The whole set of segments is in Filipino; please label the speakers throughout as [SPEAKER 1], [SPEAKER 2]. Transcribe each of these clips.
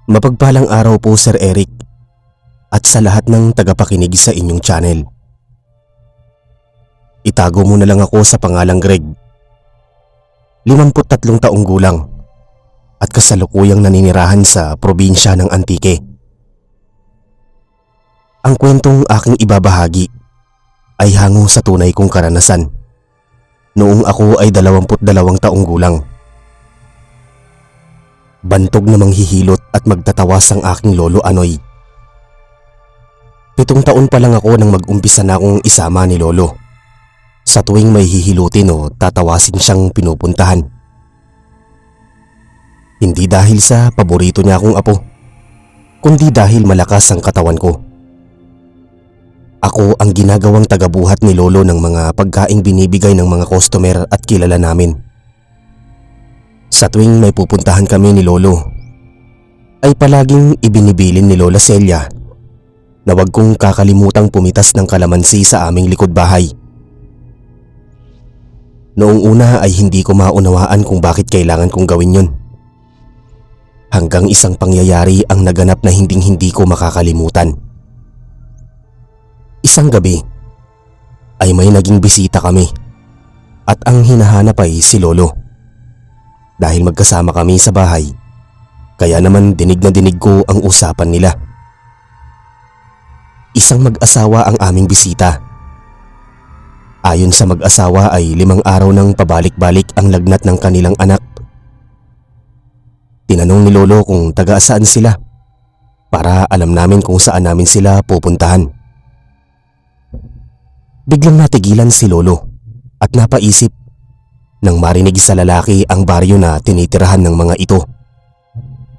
[SPEAKER 1] Mapagpalang araw po Sir Eric at sa lahat ng tagapakinig sa inyong channel. Itago mo na lang ako sa pangalang Greg. 53 taong gulang at kasalukuyang naninirahan sa probinsya ng Antique. Ang kwentong aking ibabahagi ay hango sa tunay kong karanasan noong ako ay 22 taong gulang. Bantog na manghihilot at magtatawas ang aking lolo Anoy. 7 taon pa lang ako nang mag-umpisa na akong isama ni lolo sa tuwing may hihilutin o tatawasin siyang pinupuntahan. Hindi dahil sa paborito niya akong apo, kundi dahil malakas ang katawan ko. Ako ang ginagawang tagabuhat ni lolo ng mga pagkaing binibigay ng mga customer at kilala namin. Sa tuwing may pupuntahan kami ni lolo, ay palaging ibinibilin ni Lola Celia na wag kong kakalimutang pumitas ng kalamansi sa aming likod bahay. Noong una ay hindi ko maunawaan kung bakit kailangan kong gawin yun. Hanggang isang pangyayari ang naganap na hindi ko makakalimutan. Isang gabi ay may naging bisita kami at ang hinahanap ay si lolo. Dahil magkasama kami sa bahay, kaya naman dinig na dinig ko ang usapan nila. Isang mag-asawa ang aming bisita. Ayon sa mag-asawa ay 5 araw nang pabalik-balik ang lagnat ng kanilang anak. Tinanong ni lolo kung taga-saan sila para alam namin kung saan namin sila pupuntahan. Biglang natigilan si lolo at napaisip nang marinig sa lalaki ang baryo na tinitirahan ng mga ito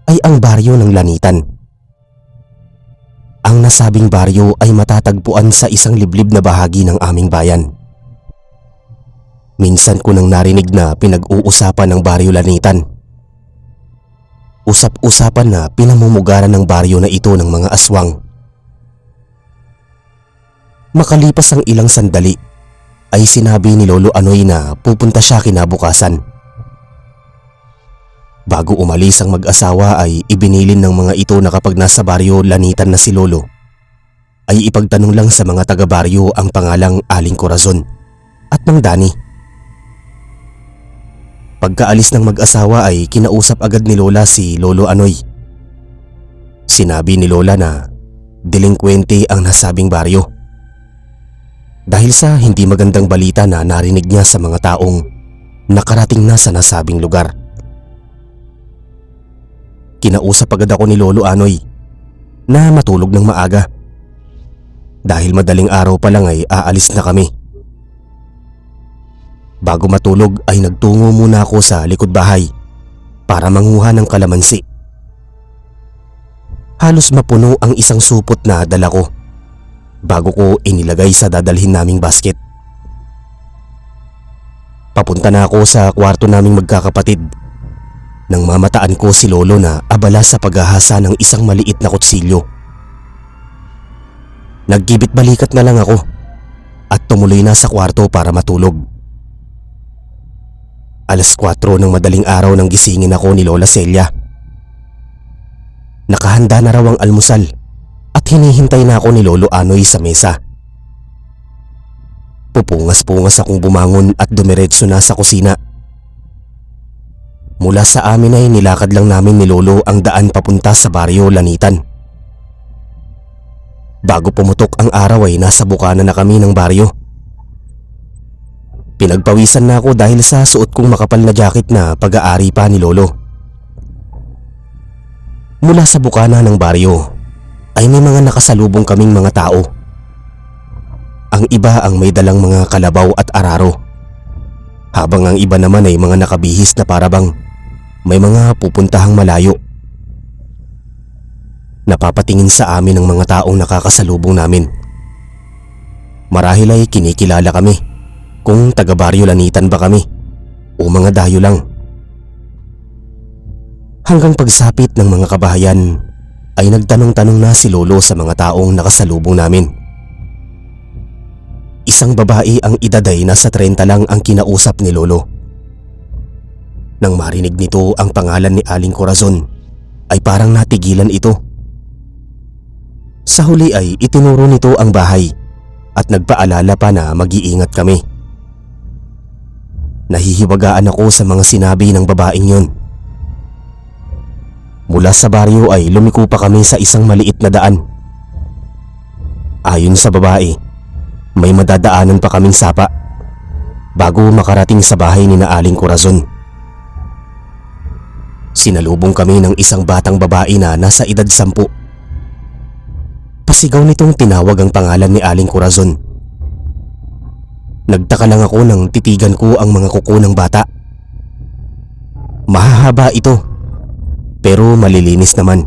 [SPEAKER 1] ay ang baryo ng Lanitan. Ang nasabing baryo ay matatagpuan sa isang liblib na bahagi ng aming bayan. Minsan ko nang narinig na pinag-uusapan ng baryo Lanitan. Usap-usapan na pinamumugaran ng baryo na ito ng mga aswang. Makalipas ang ilang sandali ay sinabi ni Lolo Anoy na pupunta siya kinabukasan. Bago umalis ang mag-asawa ay ibinilin ng mga ito na kapag nasa baryo Lanitan na si lolo ay ipagtanong lang sa mga taga-baryo ang pangalang Aling Corazon at Mang Dani. Pagkaalis ng mag-asawa ay kinausap agad ni Lola si Lolo Anoy. Sinabi ni Lola na delinkwente ang nasabing baryo dahil sa hindi magandang balita na narinig niya sa mga taong nakarating na sa nasabing lugar. Kinausap agad ako ni Lolo Anoy na matulog ng maaga dahil madaling araw pa lang ay aalis na kami. Bago matulog ay nagtungo muna ako sa likod bahay para manguha ng kalamansi. Halos mapuno ang isang supot na dala ko bago ko inilagay sa dadalhin naming basket. Papunta na ako sa kwarto naming magkakapatid nang mamataan ko si lolo na abala sa paghahasa ng isang maliit na kutsilyo. Naggibit balikat na lang ako at tumuloy na sa kwarto para matulog. 4:00 ng madaling araw nang gisingin ako ni Lola Celia. Nakahanda na raw ang almusal at hinihintay na ako ni Lolo Anoy sa mesa. Pupungas-pungas akong bumangon at dumiretso na sa kusina. Mula sa amin ay nilakad lang namin ni lolo ang daan papunta sa baryo Lanitan. Bago pumutok ang araw ay nasa bukana na kami ng baryo. Pinagpawisan na ako dahil sa suot kong makapal na jacket na pag-aari pa ni lolo. Mula sa bukana ng baryo ay may mga nakasalubong kaming mga tao. Ang iba ang may dalang mga kalabaw at araro, habang ang iba naman ay mga nakabihis na parabang may mga pupuntahang malayo. Napapatingin sa amin ang mga taong nakakasalubong namin. Marahil ay kinikilala kami kung taga-baryo Lanitan ba kami o mga dayo lang. Hanggang pagsapit ng mga kabahayan ay nagtanong-tanong na si lolo sa mga taong nakasalubong namin. Isang babae ang edad ay nasa 30 lang ang kinausap ni lolo. Nang marinig nito ang pangalan ni Aling Corazon ay parang natigilan ito. Sa huli ay itinuro nito ang bahay at nagpaalala pa na mag-iingat kami. Nahihiwagaan ako sa mga sinabi ng babaeng yon. Mula sa baryo ay lumiko pa kami sa isang maliit na daan. Ayon sa babae, may madadaanan pa kaming sapa bago makarating sa bahay ni na Aling Corazon. Sinalubong kami ng isang batang babae na nasa edad 10. Pasigaw nitong tinawag ang pangalan ni Aling Corazon. Nagtaka lang ako nang titigan ko ang mga kuko ng bata. Mahahaba ito, pero malilinis naman.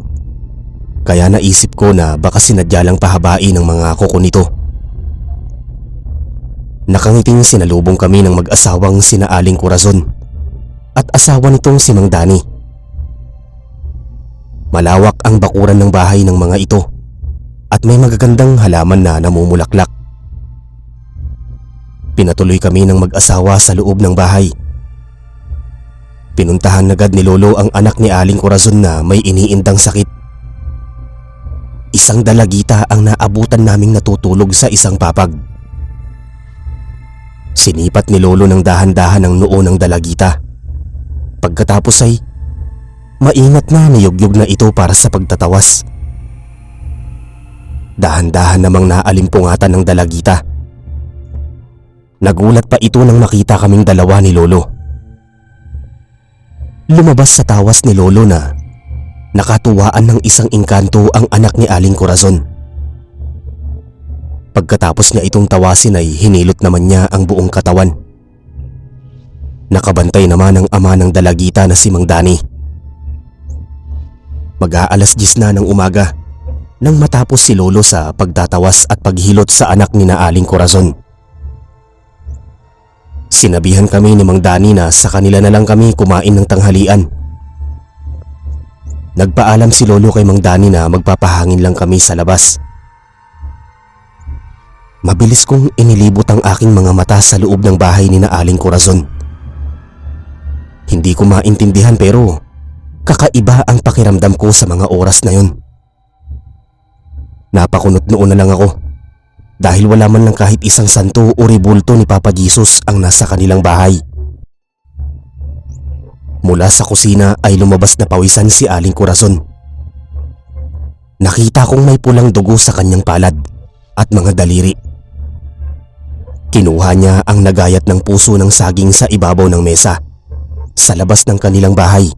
[SPEAKER 1] Kaya naisip ko na baka sinadya lang pahabain ng mga kuko nito. Nakangiting sinalubong kami ng mag-asawang sina Aling Corazon at asawa nitong si Mang Dani. Malawak ang bakuran ng bahay ng mga ito at may magagandang halaman na namumulaklak. Pinatuloy kami ng mag-asawa sa loob ng bahay. Pinuntahan agad ni Lolo ang anak ni Aling Corazon na may iniindang sakit. Isang dalagita ang naabutan naming natutulog sa isang papag. Sinipat ni Lolo ng dahan-dahan ang noo ng dalagita. Pagkatapos ay maingat na niyugyug na ito para sa pagtatawas. Dahan-dahan namang naalimpungatan ng dalagita. Nagulat pa ito nang makita kaming dalawa ni Lolo. Lumabas sa tawas ni Lolo na nakatuwaan ng isang engkanto ang anak ni Aling Corazon. Pagkatapos niya itong tawasin ay hinilot naman niya ang buong katawan. Nakabantay naman ang ama ng dalagita na si Mang Dani. Mag-aalas 10 na ng umaga nang matapos si Lolo sa pagtatawas at paghilot sa anak ni na Aling Corazon. Sinabihan kami ni Mang Dani na sa kanila na lang kami kumain ng tanghalian. Nagpaalam si Lolo kay Mang Dani na magpapahangin lang kami sa labas. Mabilis kong inilibot ang aking mga mata sa loob ng bahay ni na Aling Corazon. Hindi ko maintindihan pero kakaiba ang pakiramdam ko sa mga oras na yon. Napakunot noon na lang ako dahil wala man lang kahit isang santo o rebulto ni Papa Jesus ang nasa kanilang bahay. Mula sa kusina ay lumabas na pawisan si Aling Corazon. Nakita kong may pulang dugo sa kanyang palad at mga daliri. Kinuha niya ang nagayat ng puso ng saging sa ibabaw ng mesa sa labas ng kanilang bahay.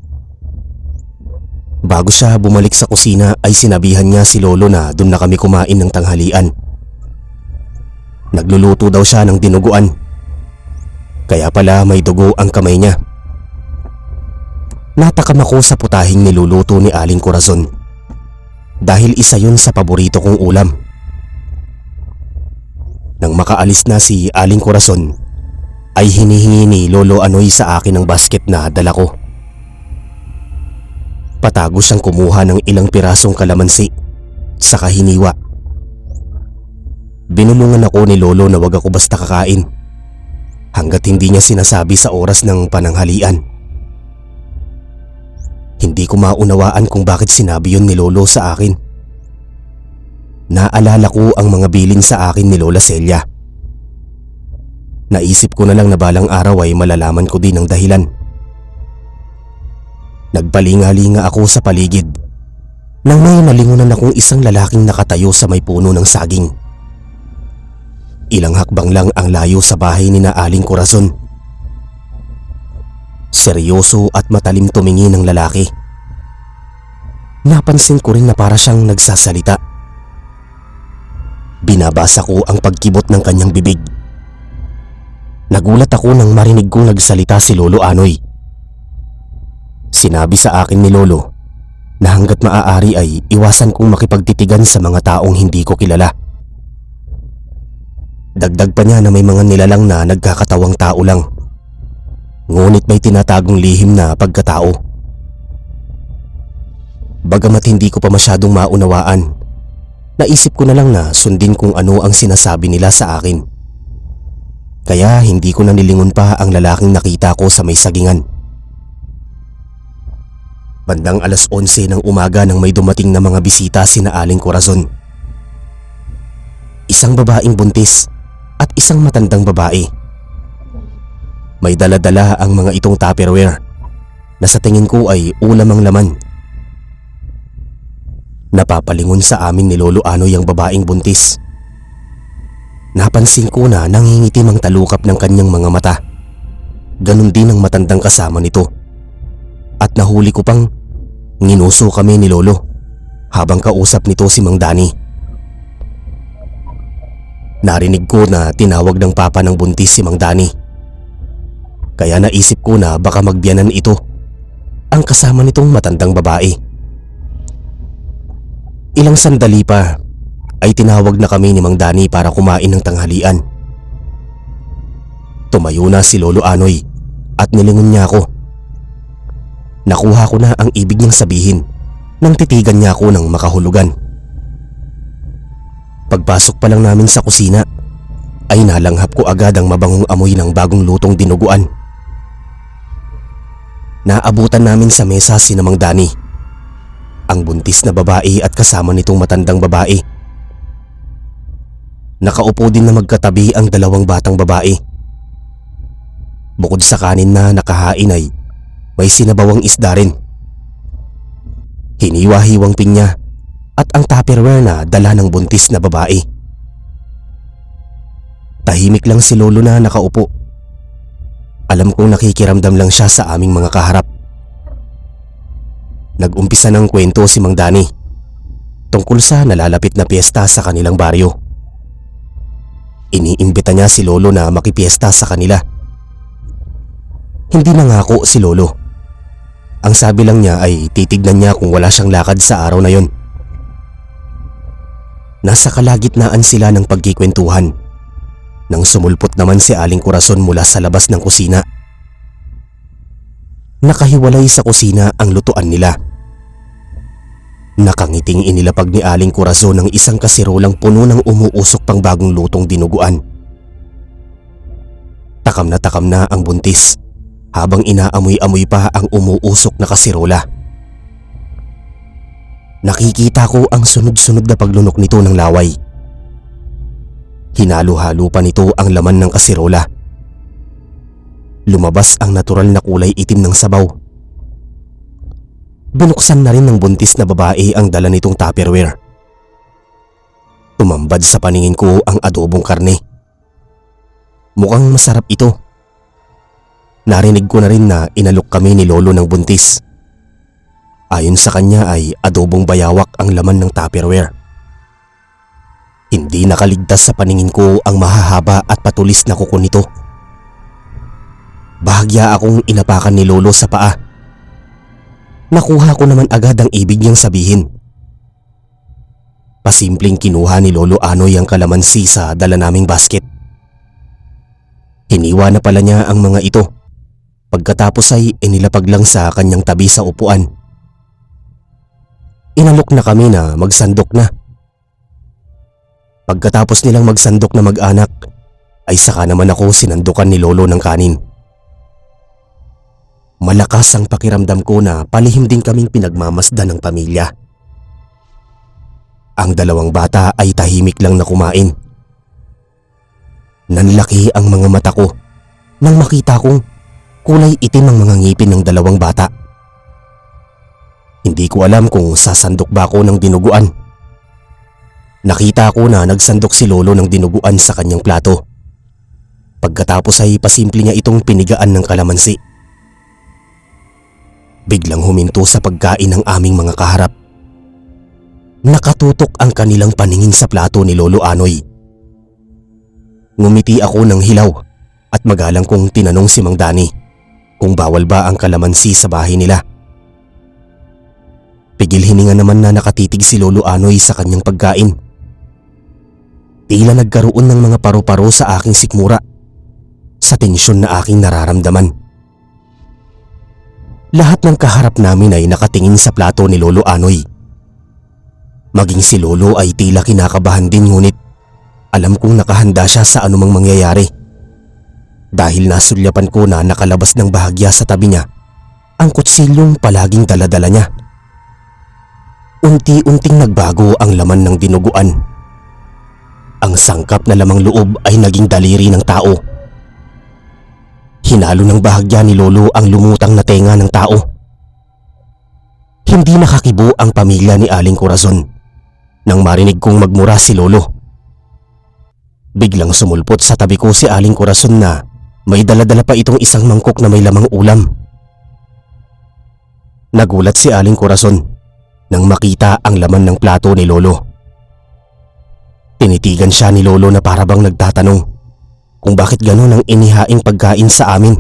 [SPEAKER 1] Bago siya bumalik sa kusina ay sinabihan niya si Lolo na doon na kami kumain ng tanghalian. Nagluluto daw siya ng dinuguan. Kaya pala may dugo ang kamay niya. Natakam ako sa putahing niluluto ni Aling Corazon dahil isa yun sa paborito kong ulam. Nang makaalis na si Aling Corazon ay hinihingi ni Lolo Anoy sa akin ang basket na dala ko. Patago siyang kumuha ng ilang pirasong kalamansi saka hiniwa. Binulungan ako ni Lolo na wag ako basta kakain hanggat hindi niya sinasabi sa oras ng pananghalian. Hindi ko maunawaan kung bakit sinabi yun ni Lolo sa akin. Naalala ko ang mga bilin sa akin ni Lola Celia. Naisip ko na lang na balang araw ay malalaman ko din ang dahilan. Nagpalinga-linga ako sa paligid nang may nalingunan akong isang lalaking nakatayo sa may puno ng saging. Ilang hakbang lang ang layo sa bahay ni na Aling Corazon. Seryoso at matalim tumingin ang lalaki. Napansin ko rin na para siyang nagsasalita. Binabasa ko ang pagkibot ng kanyang bibig. Nagulat ako nang marinig kong nagsalita si Lolo Anoy. Sinabi sa akin ni Lolo na hanggat maaari ay iwasan kong makipagtitigan sa mga taong hindi ko kilala. Dagdag pa niya na may mga nilalang na nagkakatawang tao lang, ngunit may tinatagong lihim na pagkatao. Bagamat hindi ko pa masyadong maunawaan, naisip ko na lang na sundin kung ano ang sinasabi nila sa akin. Kaya hindi ko na nilingon pa ang lalaking nakita ko sa may sagingan. Bandang alas 11 ng umaga nang may dumating na mga bisita sina Aling Corazon. Isang babaeng buntis at isang matandang babae. May dala-dala ang mga itong Tupperware na sa tingin ko ay ulam ang laman. Napapalingon sa amin ni Lolo Anoy ang babaeng buntis. Napansin ko na nangingitim ang talukap ng kanyang mga mata. Ganon din ang matandang kasama nito. At nahuli ko pang nginuso kami ni Lolo habang kausap nito si Mang Dani. Narinig ko na tinawag ng papa ng buntis si Mang Dani. Kaya naisip ko na baka magbiyanan ito ang kasama nitong matandang babae. Ilang sandali pa ay tinawag na kami ni Mang Dani para kumain ng tanghalian. Tumayo na si Lolo Anoy at nilingon niya ako. Nakuha ko na ang ibig niyang sabihin nang titigan niya ako ng makahulugan. Pagpasok pa lang namin sa kusina ay nalanghap ko agad ang mabangong amoy ng bagong lutong dinuguan. Naabutan namin sa mesa si Mang Dani, ang buntis na babae at kasama nitong matandang babae. Nakaupo din na magkatabi ang dalawang batang babae. Bukod sa kanin na nakahain ay may sinabawang isda rin. Hiniwa-hiwang pinya at ang Tupperware na dala ng buntis na babae. Tahimik lang si Lolo na nakaupo. Alam kong nakikiramdam lang siya sa aming mga kaharap. Nag-umpisa ng kwento si Mang Dani tungkol sa nalalapit na piyesta sa kanilang baryo. Iniimbita niya si Lolo na makipiesta sa kanila. Hindi nangako si Lolo. Ang sabi lang niya ay titignan niya kung wala siyang lakad sa araw na yon. Nasa kalagitnaan sila ng pagkikwentuhan nang sumulpot naman si Aling Corazon mula sa labas ng kusina. Nakahiwalay sa kusina ang lutuan nila. Nakangiting inilapag ni Aling Corazon ng isang kasirolang puno ng umuusok pang bagong lutong dinuguan. Takam na ang buntis habang inaamoy-amoy pa ang umuusok na kasirola. Nakikita ko ang sunod-sunod na paglunok nito ng laway. Hinalo-halo pa nito ang laman ng kasirola. Lumabas ang natural na kulay itim ng sabaw. Binuksan na rin ng buntis na babae ang dala nitong Tupperware. Tumambad sa paningin ko ang adobong karne. Mukhang masarap ito. Narinig ko na rin na inalok kami ni Lolo ng buntis. Ayon sa kanya ay adobong bayawak ang laman ng Tupperware. Hindi nakaligtas sa paningin ko ang mahahaba at patulis na kuko nito. Bahagya akong inapakan ni Lolo sa paa. Nakuha ko naman agad ang ibig niyang sabihin. Pasimpleng kinuha ni Lolo Anoy ang kalamansi sa dala naming basket. Hiniwa na pala niya ang mga ito. Pagkatapos ay inilapag lang sa kanyang tabi sa upuan. Inalok na kami na magsandok na. Pagkatapos nilang magsandok na mag-anak, ay saka naman ako sinandukan ni Lolo ng kanin. Malakas ang pakiramdam ko na palihim din kaming pinagmamasdan ng pamilya. Ang dalawang bata ay tahimik lang na kumain. Nanlaki ang mga mata ko nang makita kong kulay itim ang mga ngipin ng dalawang bata. Hindi ko alam kung sasandok ba ako ng dinuguan. Nakita ko na nagsandok si Lolo ng dinuguan sa kanyang plato. Pagkatapos ay pasimple niya itong pinigaan ng kalamansi. Biglang huminto sa pagkain ng aming mga kaharap. Nakatutok ang kanilang paningin sa plato ni Lolo Anoy. Ngumiti ako ng hilaw at magalang kong tinanong si Mang Dani kung bawal ba ang kalamansi sa bahay nila. Pigil hininga naman na nakatitig si Lolo Anoy sa kanyang pagkain. Tila nagkaroon ng mga paru-paro sa aking sikmura sa tensyon na aking nararamdaman. Lahat ng kaharap namin ay nakatingin sa plato ni Lolo Anoy. Maging si Lolo ay tila kinakabahan din, ngunit alam kong nakahanda siya sa anumang mangyayari. Dahil nasulyapan ko na nakalabas ng bahagya sa tabi niya ang kutsilyong palaging daladala niya. Unti-unting nagbago ang laman ng dinuguan. Ang sangkap na lamang loob ay naging daliri ng tao. Hinalo ng bahagya ni Lolo ang lumutang na tenga ng tao. Hindi nakakibo ang pamilya ni Aling Corazon nang marinig kong magmura si Lolo. Biglang sumulpot sa tabi ko si Aling Corazon na may daladala pa itong isang mangkok na may lamang ulam. Nagulat si Aling Corazon nang makita ang laman ng plato ni Lolo. Tinitigan siya ni Lolo na parabang nagtatanong kung bakit gano'n ang inihaing pagkain sa amin.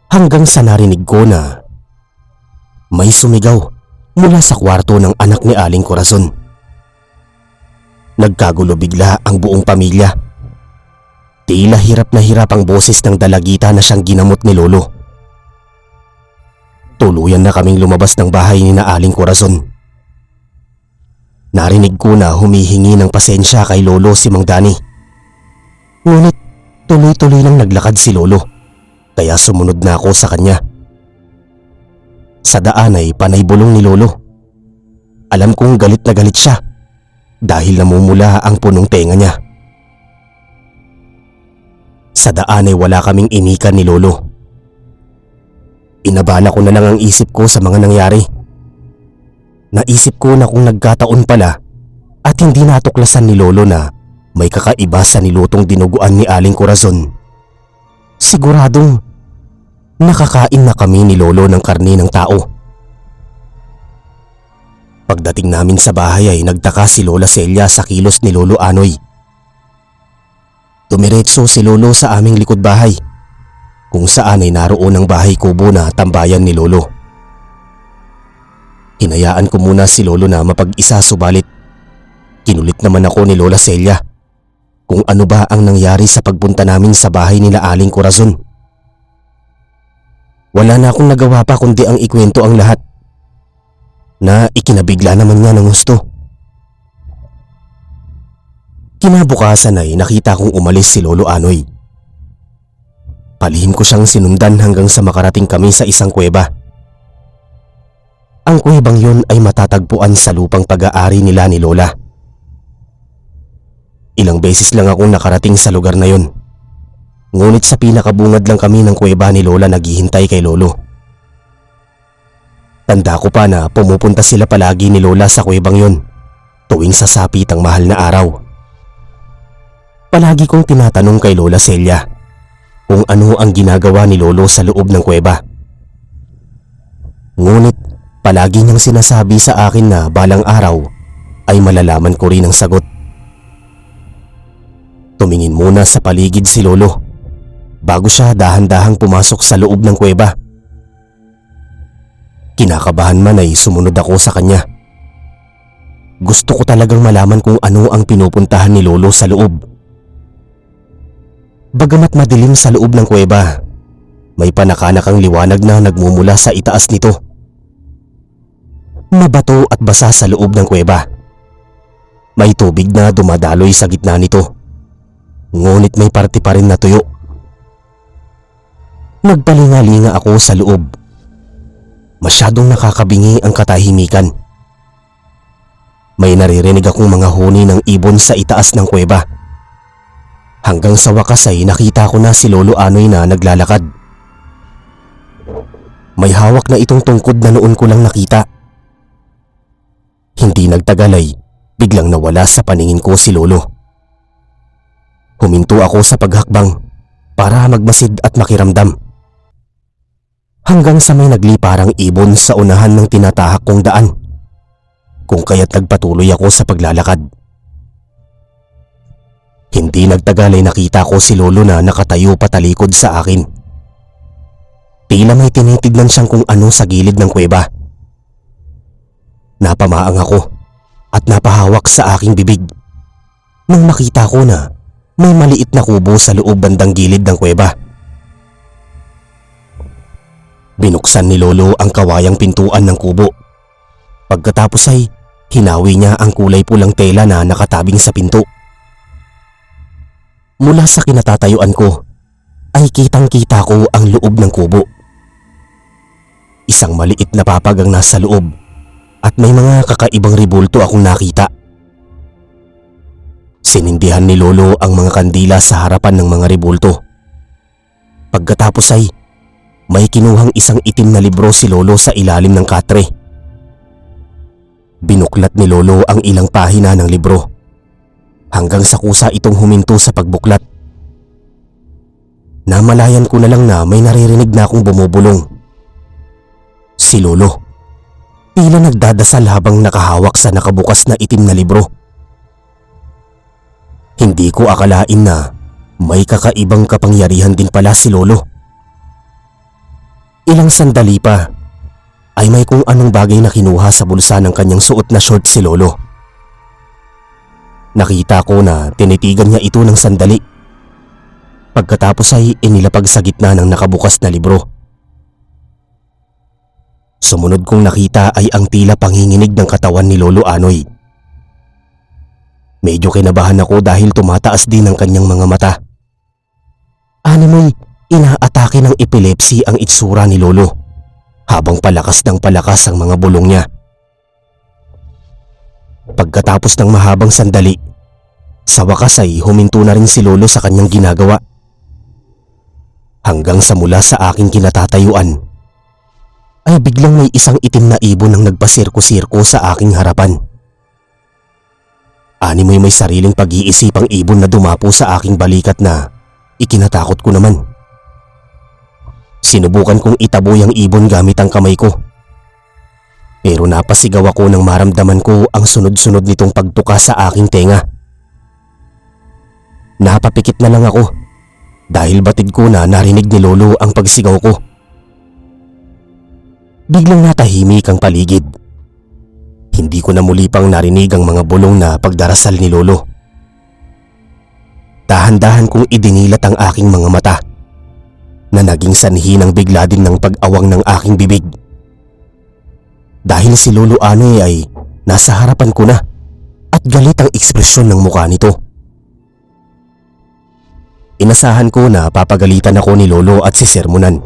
[SPEAKER 1] Hanggang sa narinig ko na may sumigaw mula sa kwarto ng anak ni Aling Corazon. Nagkagulo bigla ang buong pamilya. Tila hirap na hirap ang boses ng dalagita na siyang ginamot ni Lolo. Tuluyan na kaming lumabas ng bahay ni na Aling Corazon. Narinig ko na humihingi ng pasensya kay Lolo si Mang Dani. Ngunit tuloy-tuloy lang naglakad si Lolo, kaya sumunod na ako sa kanya. Sa daan ay panay bulong ni Lolo. Alam kong galit na galit siya dahil namumula ang punong tenga niya. Sa daan ay wala kaming inikan ni Lolo. Inabala ko na lang ang isip ko sa mga nangyari. Naisip ko na kung nagkataon pala at hindi natuklasan ni Lolo na may kakaiba sa nilutong dinuguan ni Aling Corazon, siguradong nakakain na kami ni Lolo ng karne ng tao. Pagdating namin sa bahay ay nagtaka si Lola Celia sa kilos ni Lolo Anoy. Dumiretso si Lolo sa aming likod bahay, kung saan ay naroon ang bahay kubo na tambayan ni Lolo. Hinayaan ko muna si Lolo na mapag-isa, subalit kinulit naman ako ni Lola Celia kung ano ba ang nangyari sa pagpunta namin sa bahay nila Aling Corazon. Wala na akong nagawa pa kundi ang ikwento ang lahat, na ikinabigla naman niya ng gusto. Kinabukasan ay nakita kong umalis si Lolo Anoy. Palihim ko siyang sinundan hanggang sa makarating kami sa isang kuweba. Ang kuwebang yun ay matatagpuan sa lupang pag-aari nila ni Lola. Ilang beses lang akong nakarating sa lugar na yun. Ngunit sa pinakabungad lang kami ng kuweba ni Lola naghihintay kay Lolo. Tanda ko pa na pumupunta sila palagi ni Lola sa kuwebang yun tuwing sasapit ang mahal na araw. Palagi kong tinatanong kay Lola Celia kung ano ang ginagawa ni Lolo sa loob ng kuweba. Ngunit palagi niyang sinasabi sa akin na balang araw ay malalaman ko rin ang sagot. Tumingin muna sa paligid si Lolo bago siya dahan-dahang pumasok sa loob ng kuweba. Kinakabahan man ay sumunod ako sa kanya. Gusto ko talagang malaman kung ano ang pinupuntahan ni Lolo sa loob. Bagamat madilim sa loob ng kuweba, may panakanakang liwanag na nagmumula sa itaas nito. Mabato at basa sa loob ng kuweba. May tubig na dumadaloy sa gitna nito, ngunit may parte pa rin na tuyo. Nagpalinga-linga ako sa loob. Masyadong nakakabingi ang katahimikan. May naririnig akong mga huni ng ibon sa itaas ng kuweba. Hanggang sa wakas ay nakita ko na si Lolo Anoy na naglalakad. May hawak na itong tungkod na noon ko lang nakita. Hindi nagtagal ay biglang nawala sa paningin ko si Lolo. Huminto ako sa paghakbang para magmasid at makiramdam. Hanggang sa may nagliparang ibon sa unahan ng tinatahak kong daan, kung kaya't nagpatuloy ako sa paglalakad. Hindi nagtagal ay nakita ko si Lolo na nakatayo patalikod sa akin. Tila may tinitignan siyang kung ano sa gilid ng kuweba. Napamaang ako at napahawak sa aking bibig nang makita ko na may maliit na kubo sa loob bandang gilid ng kuweba. Binuksan ni Lolo ang kawayang pintuan ng kubo. Pagkatapos ay hinawi niya ang kulay pulang tela na nakatabing sa pinto. Mula sa kinatatayuan ko ay kitang-kita ko ang loob ng kubo. Isang maliit na papag ang nasa loob at may mga kakaibang rebulto akong nakita. Sinindihan ni Lolo ang mga kandila sa harapan ng mga rebulto. Pagkatapos ay may kinuhang isang itim na libro si Lolo sa ilalim ng katre. Binuklat ni Lolo ang ilang pahina ng libro hanggang sa kusa itong huminto sa pagbuklat. Namalayan ko na lang na may naririnig na akong bumubulong. Si Lolo, tila nagdadasal habang nakahawak sa nakabukas na itim na libro. Hindi ko akalain na may kakaibang kapangyarihan din pala si Lolo. Ilang sandali pa ay may kung anong bagay na kinuha sa bulsa ng kanyang suot na short si Lolo. Nakita ko na tinitigan niya ito ng sandali. Pagkatapos ay inilapag sa gitna ng nakabukas na libro. Sumunod kong nakita ay ang tila panginginig ng katawan ni Lolo Anoy. Medyo kinabahan ako dahil tumataas din ang kanyang mga mata. Animoy, inaatake ng epilepsy ang itsura ni Lolo habang palakas ng palakas ang mga bulong niya. Pagkatapos ng mahabang sandali, sa wakas ay huminto na rin si Lolo sa kanyang ginagawa. Hanggang sa mula sa aking kinatatayuan ay biglang may isang itim na ibon ang nagpasirko-sirko sa aking harapan. Animoy may sariling pag-iisipang ibon na dumapo sa aking balikat na ikinatakot ko naman. Sinubukan kong itaboy ang ibon gamit ang kamay ko. Pero napasigaw ako nang maramdaman ko ang sunod-sunod nitong pagtuka sa aking tenga. Napapikit na lang ako dahil batid ko na narinig ni Lolo ang pagsigaw ko. Biglang natahimik ang paligid. Hindi ko na muli pang narinig ang mga bulong na pagdarasal ni Lolo. Dahan-dahan kong idinilat ang aking mga mata na naging sanhi ng bigla din ng pag-awang ng aking bibig. Dahil si Lolo Anoy ay nasa harapan ko na at galit ang ekspresyon ng mukha nito. Inasahan ko na papagalitan ako ni Lolo at sisermonan.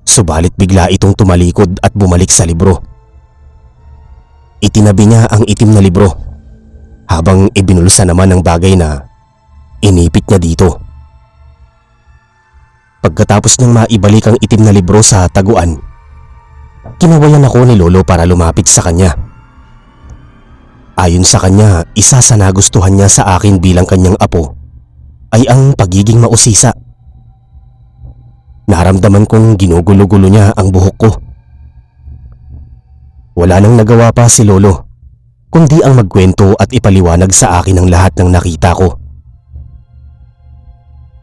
[SPEAKER 1] Subalit bigla itong tumalikod at bumalik sa libro. Itinabi niya ang itim na libro habang ibinulsa naman ang bagay na inipit niya dito. Pagkatapos niyang maibalik ang itim na libro sa taguan, kinawayan ako ni Lolo para lumapit sa kanya. Ayon sa kanya, isa sa nagustuhan niya sa akin bilang kanyang apo ay ang pagiging mausisa. Naramdaman kong ginugulo-gulo niya ang buhok ko. Wala nang nagawa pa si Lolo kundi ang magkwento at ipaliwanag sa akin ang lahat ng nakita ko.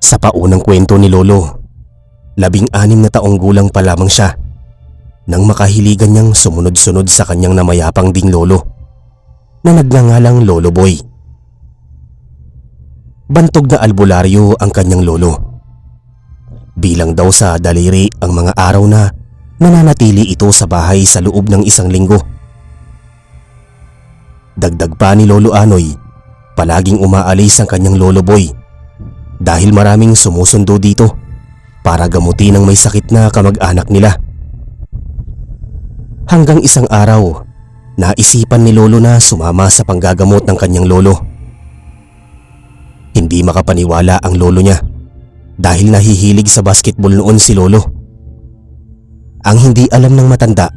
[SPEAKER 1] Sa paunang kwento ni Lolo, 16 na taong gulang pa lamang siya nang makahiligan niyang sumunod-sunod sa kanyang namayapang ding lolo na nagngangalang Lolo Boy. Bantog na albularyo ang kanyang lolo. Bilang daw sa daliri ang mga araw na nananatili ito sa bahay sa loob ng 1 linggo. Dagdag pa ni Lolo Anoy, palaging umaalis ang kanyang Lolo Boy dahil maraming sumusundo dito para gamutin ang may sakit na kamag-anak nila. Hanggang isang araw, naisipan ni Lolo na sumama sa panggagamot ng kanyang lolo. Hindi makapaniwala ang lolo niya dahil nahihilig sa basketball noon si Lolo. Ang hindi alam ng matanda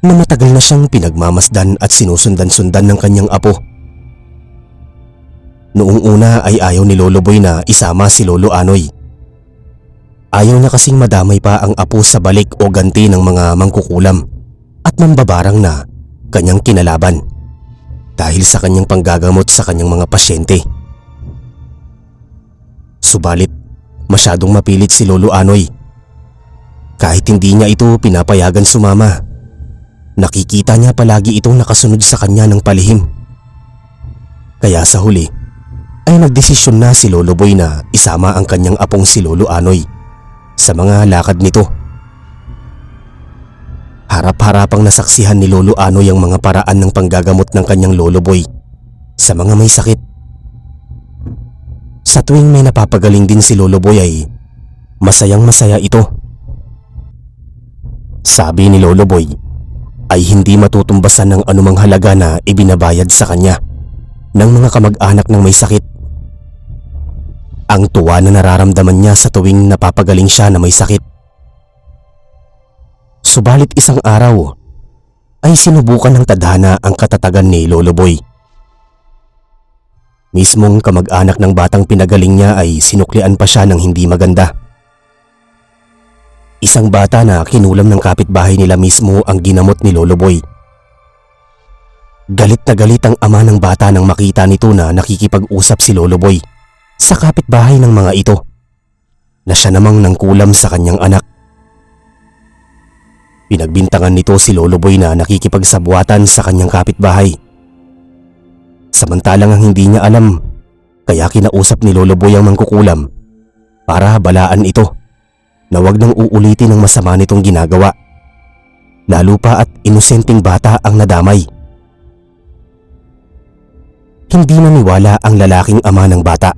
[SPEAKER 1] na matagal na siyang pinagmamasdan at sinusundan-sundan ng kanyang apo. Noong una ay ayaw ni Lolo Boy na isama si Lolo Anoy. Ayaw niya kasing madamay pa ang apo sa balik o ganti ng mga mangkukulam at mambabarang na kanyang kinalaban dahil sa kanyang panggagamot sa kanyang mga pasyente. Subalit, masyadong mapilit si Lolo Anoy. Kahit hindi niya ito pinapayagan sumama, nakikita niya palagi itong nakasunod sa kanya ng palihim. Kaya sa huli ay nagdesisyon na si Lolo Boy na isama ang kanyang apong si Lolo Anoy sa mga lakad nito. Harap-harapang nasaksihan ni Lolo Anoy ang mga paraan ng panggagamot ng kanyang Lolo Boy sa mga may sakit. Sa tuwing may napapagaling din si Lolo Boy ay masayang masaya ito. Sabi ni Lolo Boy ay hindi matutumbasan ng anumang halaga na ibinabayad sa kanya ng mga kamag-anak ng may sakit. Ang tuwa na nararamdaman niya sa tuwing napapagaling siya na may sakit. Subalit isang araw ay sinubukan ng tadhana ang katatagan ni Lolo Boy. Mismong kamag-anak ng batang pinagaling niya ay sinuklian pa siya ng hindi maganda. Isang bata na kinulam ng kapitbahay nila mismo ang ginamot ni Lolo Boy. Galit na galit ang ama ng bata nang makita nito na nakikipag-usap si Lolo Boy sa kapitbahay ng mga ito na siya namang nangkulam sa kanyang anak. Pinagbintangan nito si Lolo Boy na nakikipagsabuatan sa kanyang kapitbahay. Samantalang ang hindi niya alam, kaya kinausap ni Lolo Boy ang mangkukulam para balaan ito na wag nang uulitin ang masama nitong ginagawa, lalo pa at inosenteng bata ang nadamay. Hindi naniwala ang lalaking ama ng bata.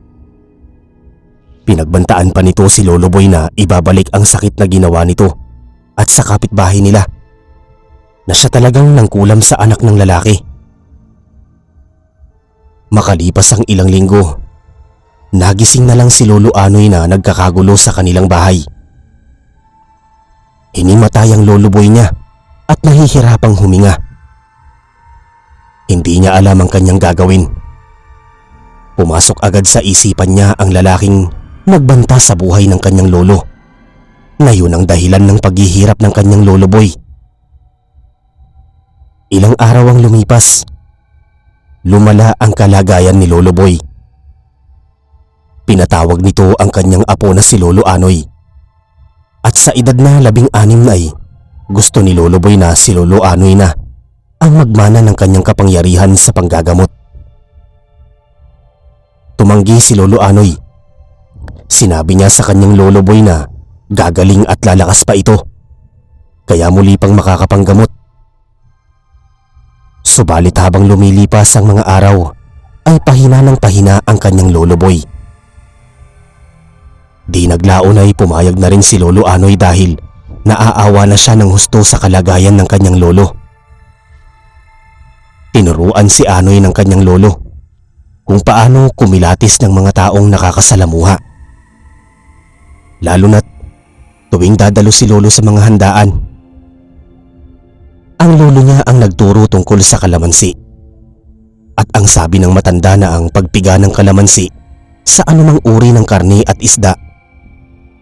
[SPEAKER 1] Pinagbantaan pa nito si Lolo Boy na ibabalik ang sakit na ginawa nito at sa kapitbahay nila na siya talagang nangkulam sa anak ng lalaki. Makalipas ang ilang linggo, nagising na lang si Lolo Anoy na nagkakagulo sa kanilang bahay. Hinimatay ang Lolo Boy niya at nahihirapang huminga. Hindi niya alam ang kanyang gagawin. Pumasok agad sa isipan niya ang lalaking nagbanta sa buhay ng kanyang lolo, na yun ang dahilan ng paghihirap ng kanyang Lolo Boy. Ilang araw ang lumipas. Lumala ang kalagayan ni Lolo Boy. Pinatawag nito ang kanyang apo na si Lolo Anoy. At sa edad na 16 na ay gusto ni Lolo Boy na si Lolo Anoy na ang magmana ng kanyang kapangyarihan sa panggagamot. Tumanggi si Lolo Anoy. Sinabi niya sa kanyang Lolo Boy na gagaling at lalakas pa ito, kaya muli pang makakapanggamot. Subalit habang lumilipas ang mga araw ay pahina ng pahina ang kanyang Lolo Boy. Di naglaon ay pumayag na rin si Lolo Anoy dahil naaawa na siya ng husto sa kalagayan ng kanyang lolo. Tinuruan si Anoy ng kanyang lolo kung paano kumilatis ng mga taong nakakasalamuha. Lalo na't tuwing dadalo si Lolo sa mga handaan. Ang lolo niya ang nagturo tungkol sa kalamansi. At ang sabi ng matanda na ang pagpiga ng kalamansi sa anumang uri ng karne at isda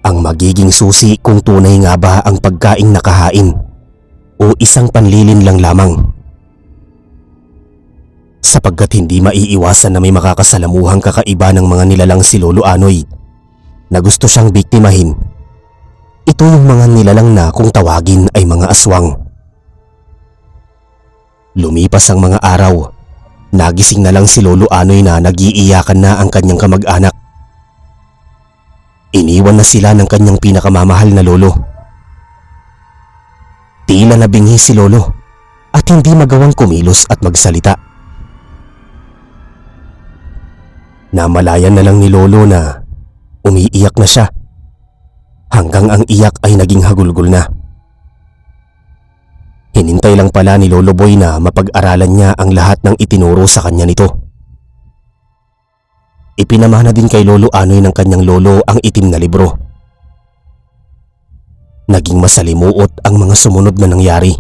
[SPEAKER 1] ang magiging susi kung tunay nga ba ang pagkaing nakahain o isang panlilin lang lamang. Sapagkat hindi maiiwasan na may makakasalamuhang kakaiba ng mga nilalang si Lolo Anoy na gusto siyang biktimahin. Ito yung mga nilalang na kung tawagin ay mga aswang. Lumipas ang mga araw, nagising na lang si Lolo Anoy na nag-iiyakan na ang kanyang kamag-anak. Iniwan na sila ng kanyang pinakamamahal na lolo. Tila nabingi si Lolo at hindi magawang kumilos at magsalita. Namalayan na lang ni Lolo na umiiyak na siya, hanggang ang iyak ay naging hagulgol na. Hinintay lang pala ni Lolo Boy na mapag-aralan niya ang lahat ng itinuro sa kanya nito. Ipinamana din kay Lolo Anoy ng kanyang lolo ang itim na libro. Naging masalimuot ang mga sumunod na nangyari.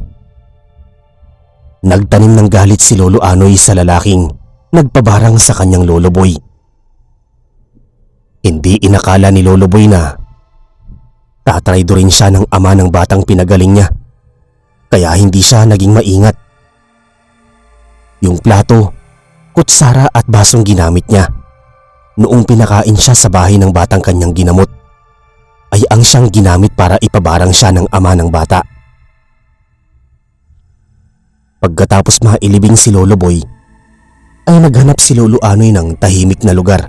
[SPEAKER 1] Nagtanim ng galit si Lolo Anoy sa lalaking nagpabarang sa kanyang Lolo Boy. Hindi inakala ni Lolo Boy na tatraydorin siya ng ama ng batang pinagaling niya, kaya hindi siya naging maingat. Yung plato, kutsara at basong ginamit niya noong pinakain siya sa bahay ng batang kanyang ginamot ay ang siyang ginamit para ipabarang siya ng ama ng bata. Pagkatapos mailibing si Lolo Boy, ay naghanap si Lolo Anoy ng tahimik na lugar,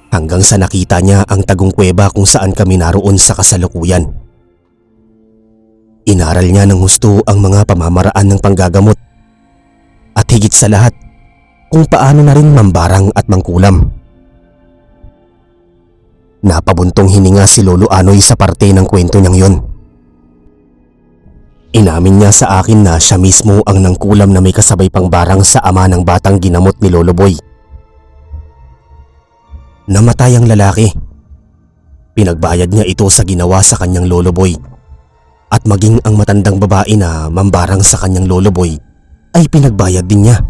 [SPEAKER 1] hanggang sa nakita niya ang tagong kuweba kung saan kami naroon sa kasalukuyan. Inaral niya ng husto ang mga pamamaraan ng panggagamot at higit sa lahat kung paano na rin mambarang at mangkulam. Napabuntong hininga si Lolo Anoy sa parte ng kwento niyang yon. Inamin niya sa akin na siya mismo ang nangkulam na may kasabay pang barang sa ama ng batang ginamot ni Lolo Boy. Namatay ang lalaki. Pinagbayad niya ito sa ginawa sa kanyang Lolo Boy. At maging ang matandang babae na mambarang sa kanyang Lolo Boy ay pinagbayad din niya.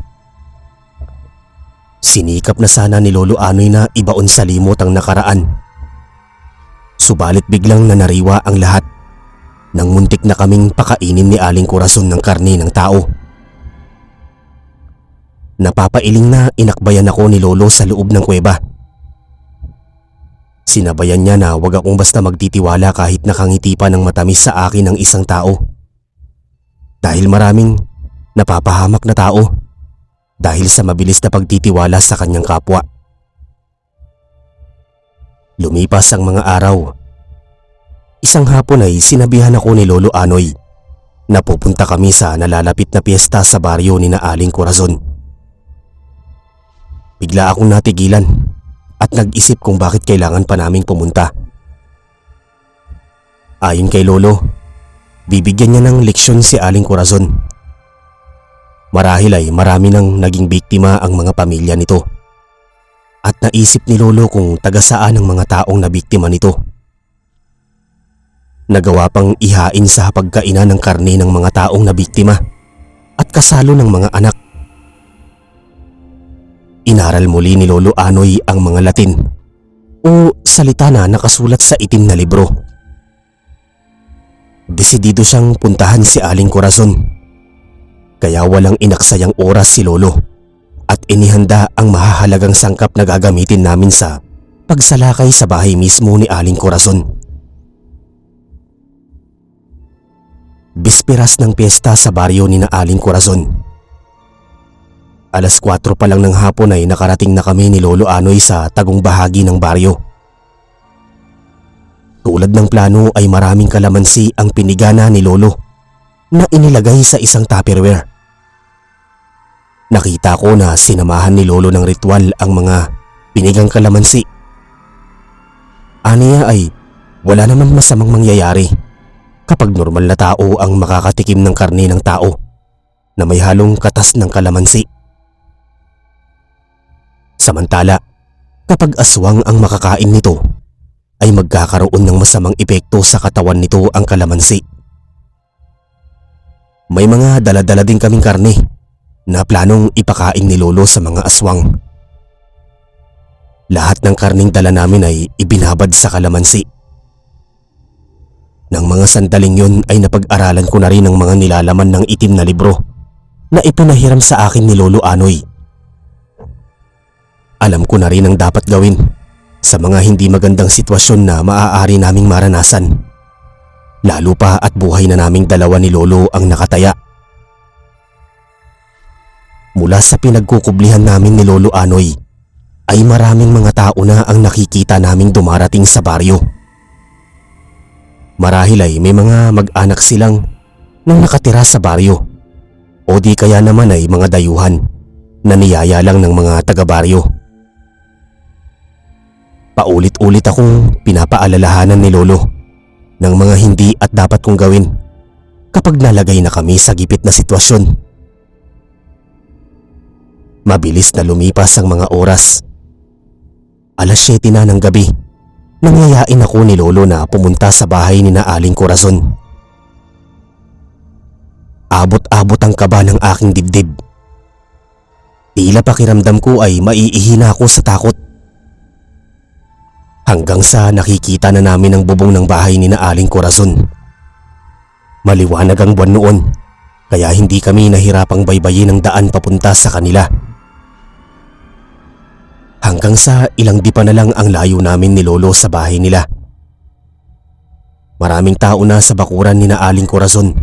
[SPEAKER 1] Sinikap na sana ni Lolo Anoy na ibaon sa limot ang nakaraan. Subalit biglang nanariwa ang lahat nang muntik na kaming pakainin ni Aling Corazon ng karne ng tao. Napapailing na inakbayan ako ni Lolo sa loob ng kuweba. Sinabayan niya na wag akong basta magtitiwala kahit nakangiti pa ng matamis sa akin ng isang tao. Dahil maraming napapahamak na tao dahil sa mabilis na pagtitiwala sa kanyang kapwa. Lumipas ang mga araw. Isang hapon ay sinabihan ako ni Lolo Anoy na pupunta kami sa nalalapit na piyesta sa baryo ni na Aling Corazon. Bigla akong natigilan at nag-isip kung bakit kailangan pa naming pumunta. Ayon kay Lolo, bibigyan niya ng leksyon si Aling Corazon. Marahil ay marami nang naging biktima ang mga pamilya nito. At naisip ni Lolo kung taga saan ang mga taong nabiktima nito. Nagawa pang ihain sa pagkainan ng karne ng mga taong nabiktima at kasalo ng mga anak. Inaral muli ni Lolo Anoy ang mga Latin o salita na nakasulat sa itim na libro. Desidido siyang puntahan si Aling Corazon. Kaya walang inaksayang oras si Lolo at inihanda ang mahahalagang sangkap na gagamitin namin sa pagsalakay sa bahay mismo ni Aling Corazon. Bisperas ng piyesta sa baryo ni na Aling Corazon. Alas 4 pa lang ng hapon ay nakarating na kami ni Lolo Anoy sa tagong bahagi ng baryo. Tulad ng plano ay maraming kalamansi ang pinigana ni Lolo na inilagay sa isang Tupperware. Nakita ko na sinamahan ni Lolo ng ritual ang mga pinigang kalamansi. Aniya ay wala naman masamang mangyayari kapag normal na tao ang makakatikim ng karne ng tao na may halong katas ng kalamansi. Samantala, kapag aswang ang makakain nito, ay magkakaroon ng masamang epekto sa katawan nito ang kalamansi. May mga dala-dala din kaming karne na planong ipakain ni Lolo sa mga aswang. Lahat ng karning dala namin ay ibinabad sa kalamansi. Nang mga sandaling yun ay napag-aralan ko na rin ang mga nilalaman ng itim na libro na ipinahiram sa akin ni Lolo Anoy. Alam ko na rin ang dapat gawin sa mga hindi magandang sitwasyon na maaari naming maranasan. Lalo pa at buhay na naming dalawa ni Lolo ang nakataya. Mula sa pinagkukublihan namin ni Lolo Anoy ay maraming mga tao na ang nakikita naming dumarating sa baryo. Marahil ay may mga mag-anak silang nang nakatira sa baryo o di kaya naman ay mga dayuhan na niyaya lang ng mga taga-baryo. Paulit-ulit akong pinapaalalahanan ni Lolo ng mga hindi at dapat kong gawin kapag nalagay na kami sa gipit na sitwasyon. Mabilis na lumipas ang mga oras. Alas 7 na ng gabi. Nangyayain ako ni Lolo na pumunta sa bahay ni na Aling Corazon. Abot-abot ang kaba ng aking dibdib. Tila pakiramdam ko ay maiihina ako sa takot. Hanggang sa nakikita na namin ang bubong ng bahay ni na Aling Corazon. Maliwanag ang buwan noon, kaya hindi kami nahirapang baybayin ang daan papunta sa kanila. Hanggang sa ilang di pa na lang ang layo namin ni Lolo sa bahay nila. Maraming tao na sa bakuran ni na Aling Corazon.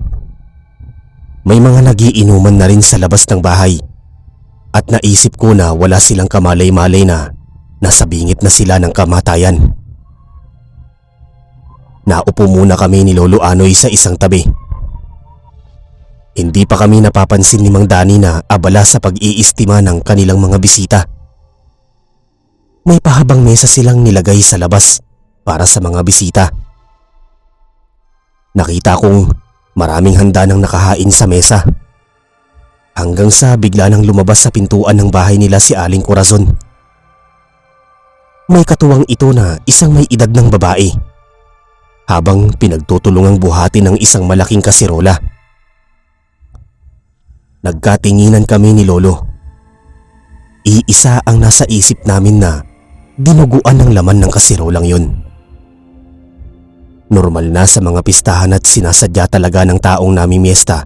[SPEAKER 1] May mga nagiinuman na rin sa labas ng bahay at naisip ko na wala silang kamalay-malay na nasa bingit na sila ng kamatayan. Naupo muna kami ni Lolo Anoy sa isang tabi. Hindi pa kami napapansin ni Mang Dani na abala sa pag-iistima ng kanilang mga bisita. May pahabang mesa silang nilagay sa labas para sa mga bisita. Nakita kong Maraming handa nang nakahain sa mesa. Hanggang sa bigla nang lumabas sa pintuan ng bahay nila si Aling Corazon. May katuwang ito na isang may edad ng babae. Habang pinagtutulungang buhati ng isang malaking kasirola. Nagkatinginan kami ni Lolo. Iisa ang nasa isip namin na dinuguan ng laman ng kasirolang yun. Normal na sa mga pistahan at sinasadya talaga ng taong namimiesta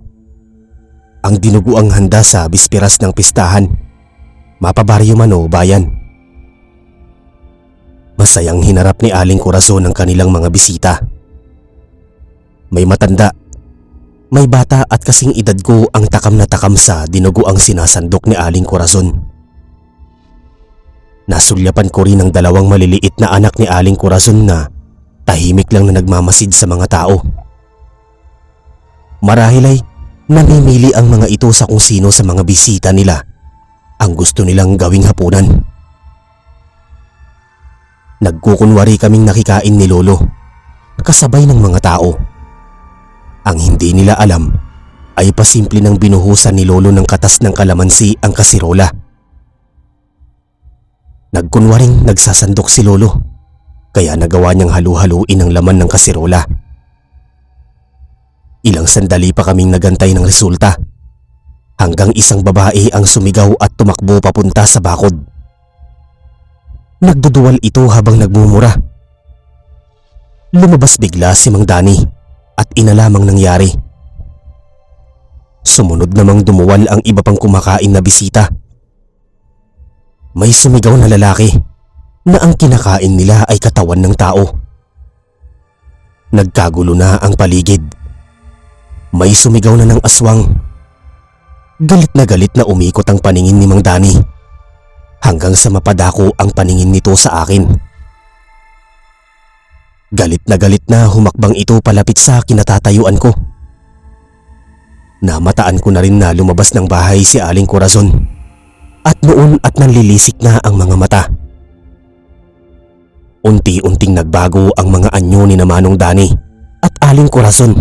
[SPEAKER 1] ang dinuguang handa sa bisperas ng pistahan, mapabaryo man o bayan. Masayang hinarap ni Aling Corazon ang kanilang mga bisita. May matanda, may bata at kasing edad ko ang takam na takam sa dinuguang sinasandok ni Aling Corazon. Nasulyapan ko rin ang dalawang maliliit na anak ni Aling Corazon na tahimik lang na nagmamasid sa mga tao. Marahil ay namimili ang mga ito sa kung sino sa mga bisita nila ang gusto nilang gawing hapunan. Nagkukunwari kaming nakikain ni Lolo, kasabay ng mga tao. Ang hindi nila alam ay pasimple ng binuhusan ni Lolo ng katas ng kalamansi ang kasirola. Nagkunwaring nagsasandok si Lolo, kaya nagawa niyang halu-haluin ang laman ng kasirola. Ilang sandali pa kaming nagantay ng resulta, hanggang isang babae ang sumigaw at tumakbo papunta sa bakod. Nagduduwal ito habang nagmumura. Lumabas bigla si Mang Dani at inalamang nangyari. Sumunod namang dumuwal ang iba pang kumakain na bisita. May sumigaw na lalaki na ang kinakain nila ay katawan ng tao. Nagkagulo na ang paligid. May sumigaw na ng aswang. Galit na umikot ang paningin ni Mang Dani hanggang sa mapadako ang paningin nito sa akin. Galit na humakbang ito palapit sa kinatatayuan ko. Namataan ko na rin na lumabas ng bahay si Aling Corazon at noon at nanlilisik na ang mga mata. Unti-unting nagbago ang mga anyo ni Manong Dani at Aling Corazon.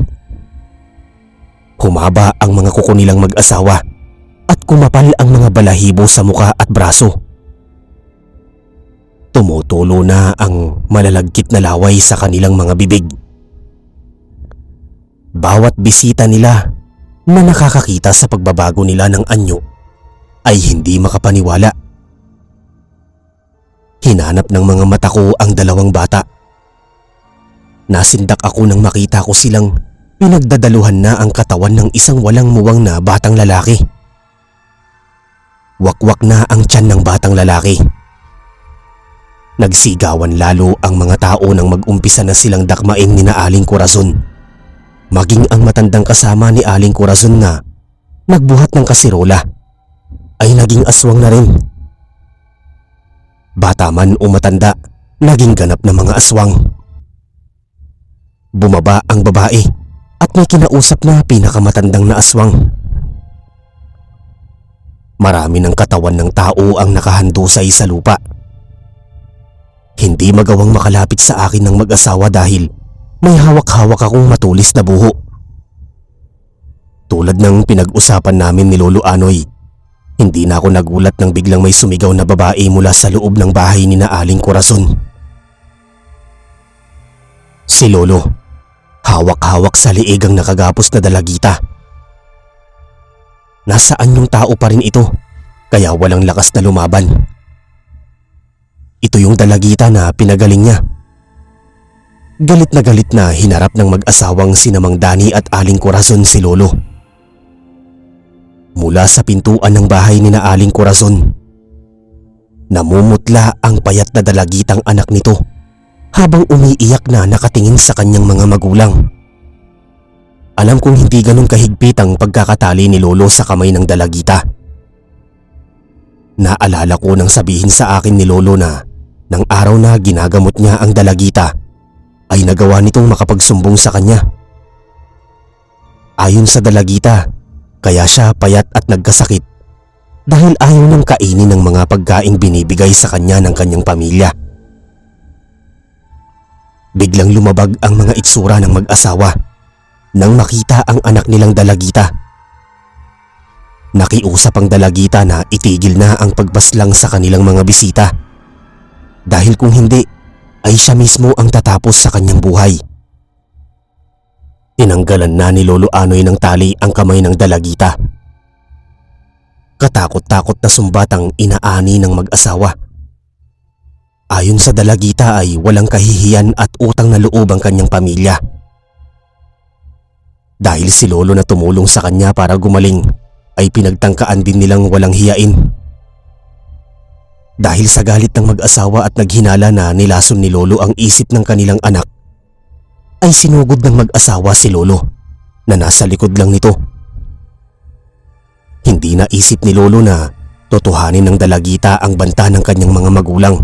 [SPEAKER 1] Humaba ang mga kuko nilang mag-asawa at kumapal ang mga balahibo sa muka at braso. Tumutulo na ang malalagkit na laway sa kanilang mga bibig. Bawat bisita nila na nakakakita sa pagbabago nila ng anyo ay hindi makapaniwala. Hinanap ng mga mata ko ang dalawang bata. Nasindak ako nang makita ko silang pinagdadaluhan na ang katawan ng isang walang muwang na batang lalaki. Wakwak na ang tiyan ng batang lalaki. Nagsigawan lalo ang mga tao nang mag-umpisa na silang dakmain ni Aling Corazon. Maging ang matandang kasama ni Aling Corazon na nagbuhat ng kasirola ay naging aswang na rin. Bata man o matanda, naging ganap na mga aswang. Bumaba ang babae at may kinausap na pinakamatandang na aswang. Marami ng katawan ng tao ang nakahandusay sa lupa. Hindi magawang makalapit sa akin ng mag-asawa dahil may hawak-hawak akong matulis na buho. Tulad ng pinag-usapan namin ni Lolo Anoy, hindi na ako nagulat nang biglang may sumigaw na babae mula sa loob ng bahay ni Aling Corazon. Si Lolo, hawak-hawak sa liig ang nakagapos na dalagita. Nasaan yung tao pa rin ito, kaya walang lakas na lumaban. Ito yung dalagita na pinagaling niya. Galit na hinarap ng mag-asawang sina Mang Dani at Aling Corazon si Lolo. Mula sa pintuan ng bahay ni Aling Corazon, namumutla ang payat na dalagitang anak nito habang umiiyak na nakatingin sa kanyang mga magulang. Alam kong hindi ganun kahigpit ang pagkakatali ni Lolo sa kamay ng dalagita. Naalala ko nang sabihin sa akin ni Lolo na nang araw na ginagamot niya ang dalagita ay nagawa nitong makapagsumbong sa kanya. Ayon sa dalagita, kaya siya payat at nagkasakit dahil ayaw niyang kainin ng mga pagkaing binibigay sa kanya ng kanyang pamilya. Biglang lumabag ang mga itsura ng mag-asawa. nang makita ang anak nilang dalagita. Nakiusap ang dalagita na itigil na ang pagbaslang sa kanilang mga bisita. Dahil kung hindi, ay siya mismo ang tatapos sa kanyang buhay. Tinanggalan na ni Lolo Anoy ng tali ang kamay ng dalagita. Katakot-takot na sumbat ang inaani ng mag-asawa. Ayon sa dalagita ay walang kahihiyan at utang na loob ang kanyang pamilya. Dahil si Lolo na tumulong sa kanya para gumaling, ay pinagtangkaan din nilang walang hiyain. Dahil sa galit ng mag-asawa at naghinala na nilason ni Lolo ang isip ng kanilang anak, ay sinugod ng mag-asawa si Lolo na nasa likod lang nito. Hindi naisip ni Lolo na totohanin ng dalagita ang banta ng kanyang mga magulang.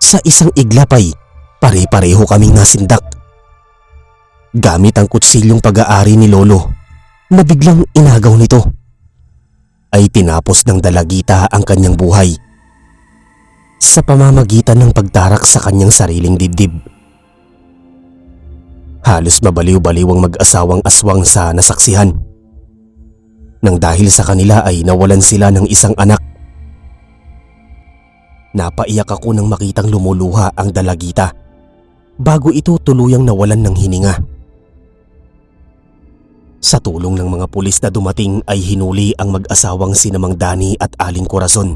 [SPEAKER 1] Sa isang iglap ay pare-pareho kaming nasindak. Gamit ang kutsilyong pag-aari ni Lolo na biglang inagaw nito, ay tinapos ng dalagita ang kanyang buhay sa pamamagitan ng pagtarak sa kanyang sariling dibdib. Halos mabaliw-baliw ang mag-asawang aswang sa nasaksihan. Nang dahil sa kanila ay nawalan sila ng isang anak. Napaiyak ako nang makitang lumuluha ang dalagita bago ito tuluyang nawalan ng hininga. Sa tulong ng mga pulis na dumating ay hinuli ang mag-asawang sina Mang Dani at Aling Corazon.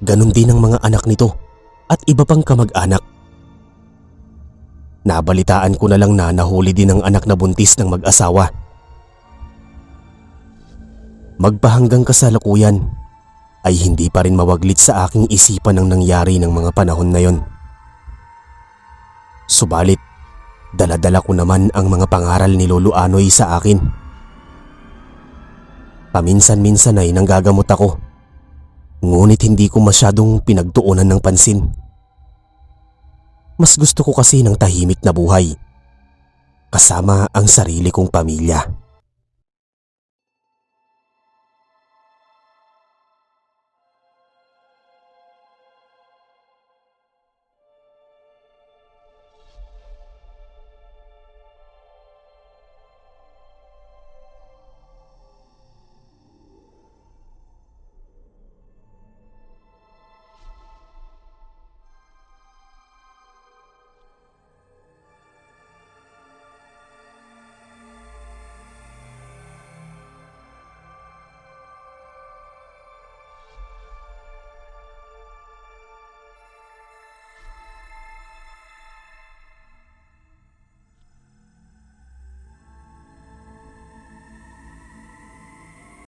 [SPEAKER 1] Ganon din ang mga anak nito at iba pang kamag-anak. Nabalitaan ko na lang na nahuli din ang anak na buntis ng mag-asawa. Magpahanggang kasalukuyan ay hindi pa rin mawaglit sa aking isipan ang nangyari ng mga panahon na yon. Subalit, dala-dala ko naman ang mga pangaral ni Lolo Anoy sa akin. Paminsan-minsan ay nanggagamot ako, ngunit hindi ko masyadong pinagtuunan ng pansin. Mas gusto ko kasi ng tahimik na buhay, kasama ang sarili kong pamilya.